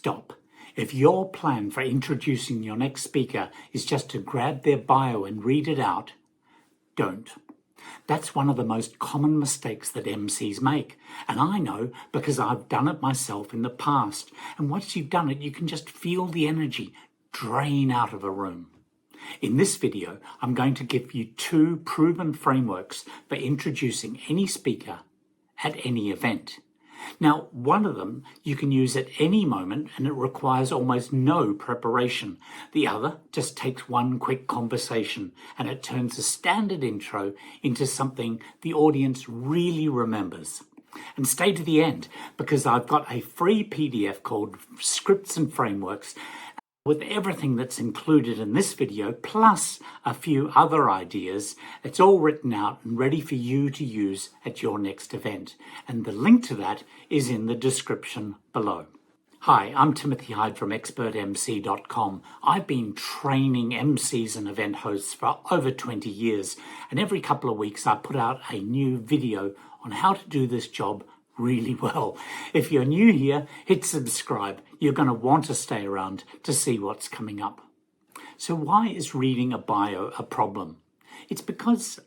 stop. If your plan for introducing your next speaker is just to grab their bio and read it out, don't. That's one of the most common mistakes that MCs make. And I know because I've done it myself in the past. And once you've done it, you can just feel the energy drain out of a room. In this video, I'm going to give you 2 proven frameworks for introducing any speaker at any event. Now, one of them you can use at any moment and it requires almost no preparation. The other just takes one quick conversation and it turns a standard intro into something the audience really remembers. And stay to the end because I've got a free PDF called Scripts and Frameworks with everything that's included in this video, plus a few other ideas. It's all written out and ready for you to use at your next event. And the link to that is in the description below. Hi, I'm Timothy Hyde from expertemcee.com. I've been training MCs and event hosts for over 20 years, and every couple of weeks I put out a new video on how to do this job really well. If you're new here, hit subscribe. You're going to want to stay around to see what's coming up. So why is reading a bio a problem? It's because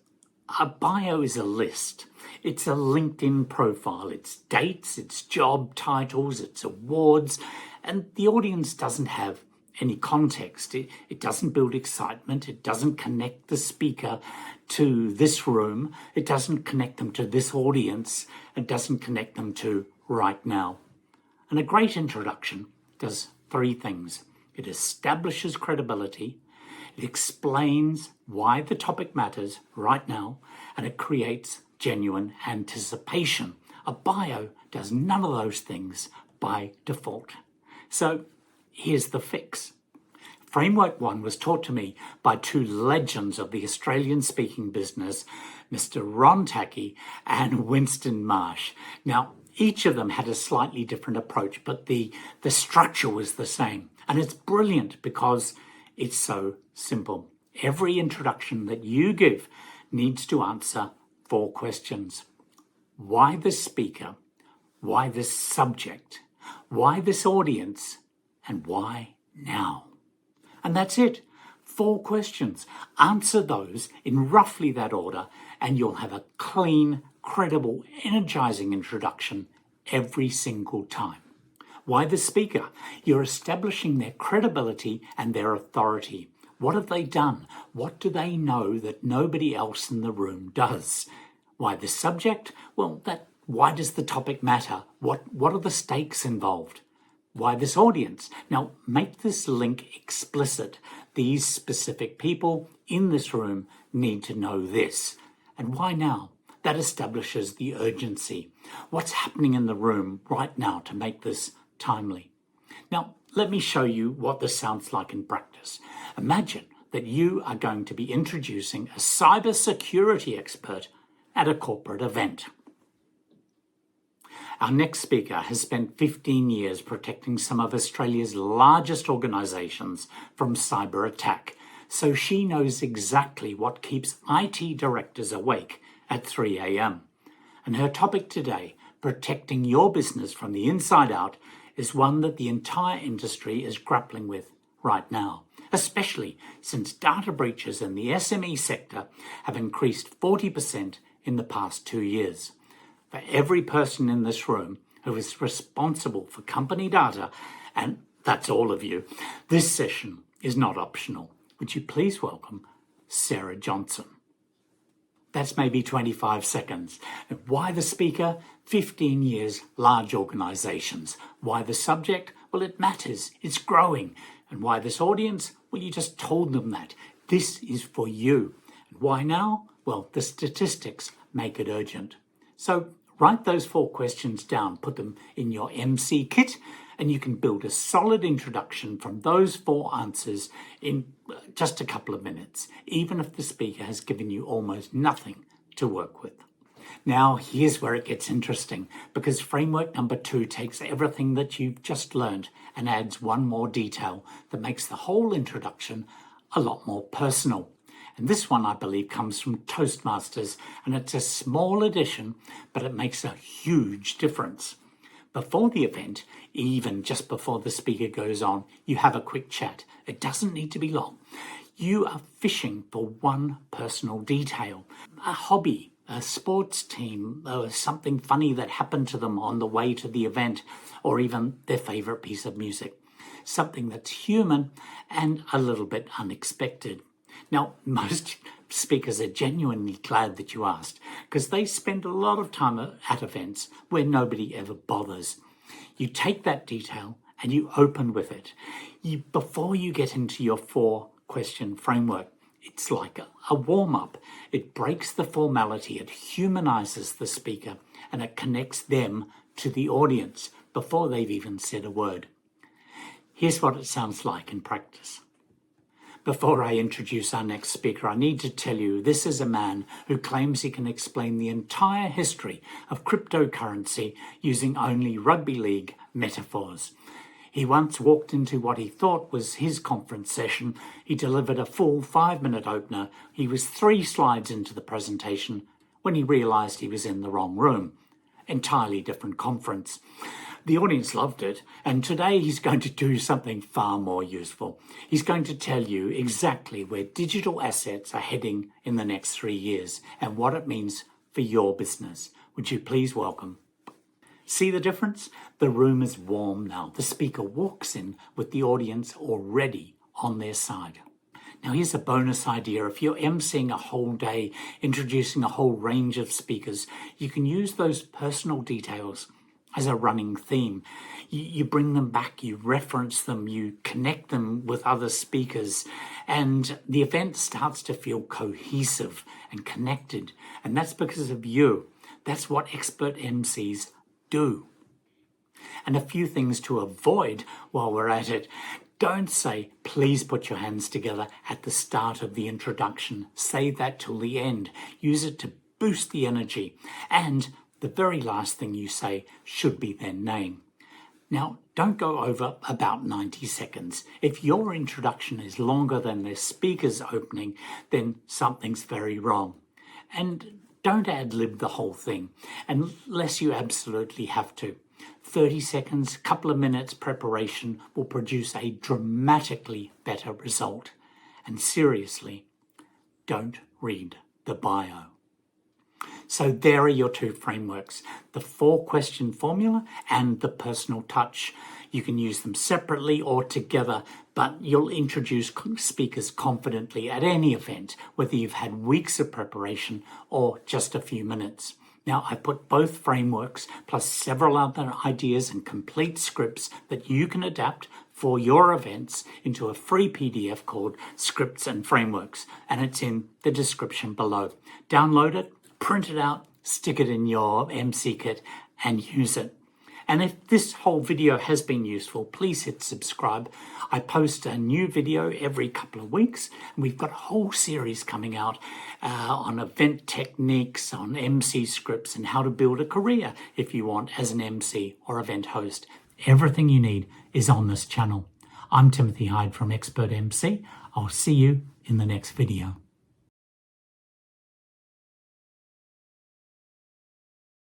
a bio is a list. It's a LinkedIn profile. It's dates, it's job titles, it's awards, and the audience doesn't have any context. It doesn't build excitement. It doesn't connect the speaker to this room. It doesn't connect them to this audience. It doesn't connect them to right now. And a great introduction does 3 things. It establishes credibility, it explains why the topic matters right now, and it creates genuine anticipation. A bio does none of those things by default. So here's the fix. Framework 1 was taught to me by 2 legends of the Australian speaking business, Mr. Ron Tacky and Winston Marsh. Now, each of them had a slightly different approach, but the structure was the same. And it's brilliant because it's so simple. Every introduction that you give needs to answer 4 questions. Why this speaker? Why this subject? Why this audience? And why now? And that's it. 4 questions. Answer those in roughly that order and you'll have a clean, credible, energizing introduction every single time. Why the speaker? You're establishing their credibility and their authority. What have they done? What do they know that nobody else in the room does? Why the subject? Well, why does the topic matter? What are the stakes involved? Why this audience? Now, make this link explicit. These specific people in this room need to know this. And why now? That establishes the urgency. What's happening in the room right now to make this timely? Now, let me show you what this sounds like in practice. Imagine that you are going to be introducing a cybersecurity expert at a corporate event. Our next speaker has spent 15 years protecting some of Australia's largest organisations from cyber attack, so she knows exactly what keeps IT directors awake at 3 a.m. And her topic today, protecting your business from the inside out, is one that the entire industry is grappling with right now, especially since data breaches in the SME sector have increased 40% in the past 2 years. For every person in this room who is responsible for company data, and that's all of you, this session is not optional. Would you please welcome Sarah Johnson? That's maybe 25 seconds. And why the speaker? 15 years, large organisations. Why the subject? Well, it matters. It's growing. And why this audience? Well, you just told them that. This is for you. And why now? Well, the statistics make it urgent. So write those 4 questions down, put them in your MC kit, and you can build a solid introduction from those 4 answers in just a couple of minutes, even if the speaker has given you almost nothing to work with. Now, here's where it gets interesting, because framework number 2 takes everything that you've just learned and adds one more detail that makes the whole introduction a lot more personal. And this one, I believe, comes from Toastmasters, and it's a small addition, but it makes a huge difference. Before the event, even just before the speaker goes on, you have a quick chat. It doesn't need to be long. You are fishing for one personal detail, a hobby, a sports team, or something funny that happened to them on the way to the event, or even their favorite piece of music. Something that's human and a little bit unexpected. Now, most speakers are genuinely glad that you asked, because they spend a lot of time at events where nobody ever bothers. You take that detail and you open with it. Before you get into your 4-question framework, it's like a warm-up. It breaks the formality, it humanizes the speaker, and it connects them to the audience before they've even said a word. Here's what it sounds like in practice. Before I introduce our next speaker, I need to tell you this is a man who claims he can explain the entire history of cryptocurrency using only rugby league metaphors. He once walked into what he thought was his conference session. He delivered a full 5-minute opener. He was 3 slides into the presentation when he realized he was in the wrong room. Entirely different conference. The audience loved it, and today he's going to do something far more useful. He's going to tell you exactly where digital assets are heading in the next 3 years and what it means for your business. Would you please welcome? See the difference? The room is warm now. The speaker walks in with the audience already on their side. Now here's a bonus idea. If you're emceeing a whole day, introducing a whole range of speakers, you can use those personal details as a running theme. You bring them back, you reference them, you connect them with other speakers, and the event starts to feel cohesive and connected. And that's because of you. That's what expert MCs do. And a few things to avoid while we're at it. Don't say, please put your hands together at the start of the introduction. Say that till the end. Use it to boost the energy. And the very last thing you say should be their name. Now, don't go over about 90 seconds. If your introduction is longer than their speaker's opening, then something's very wrong. And don't ad-lib the whole thing, unless you absolutely have to. 30 seconds, couple of minutes preparation will produce a dramatically better result. And seriously, don't read the bio. So there are your 2 frameworks, the 4-question formula and the personal touch. You can use them separately or together, but you'll introduce speakers confidently at any event, whether you've had weeks of preparation or just a few minutes. Now, I put both frameworks plus several other ideas and complete scripts that you can adapt for your events into a free PDF called Scripts and Frameworks, and it's in the description below. Download it, print it out, stick it in your MC kit and use it. And if this whole video has been useful, please hit subscribe. I post a new video every couple of weeks, and we've got a whole series coming out on event techniques, on MC scripts, and how to build a career if you want as an MC or event host. Everything you need is on this channel. I'm Timothy Hyde from Expert MC. I'll see you in the next video.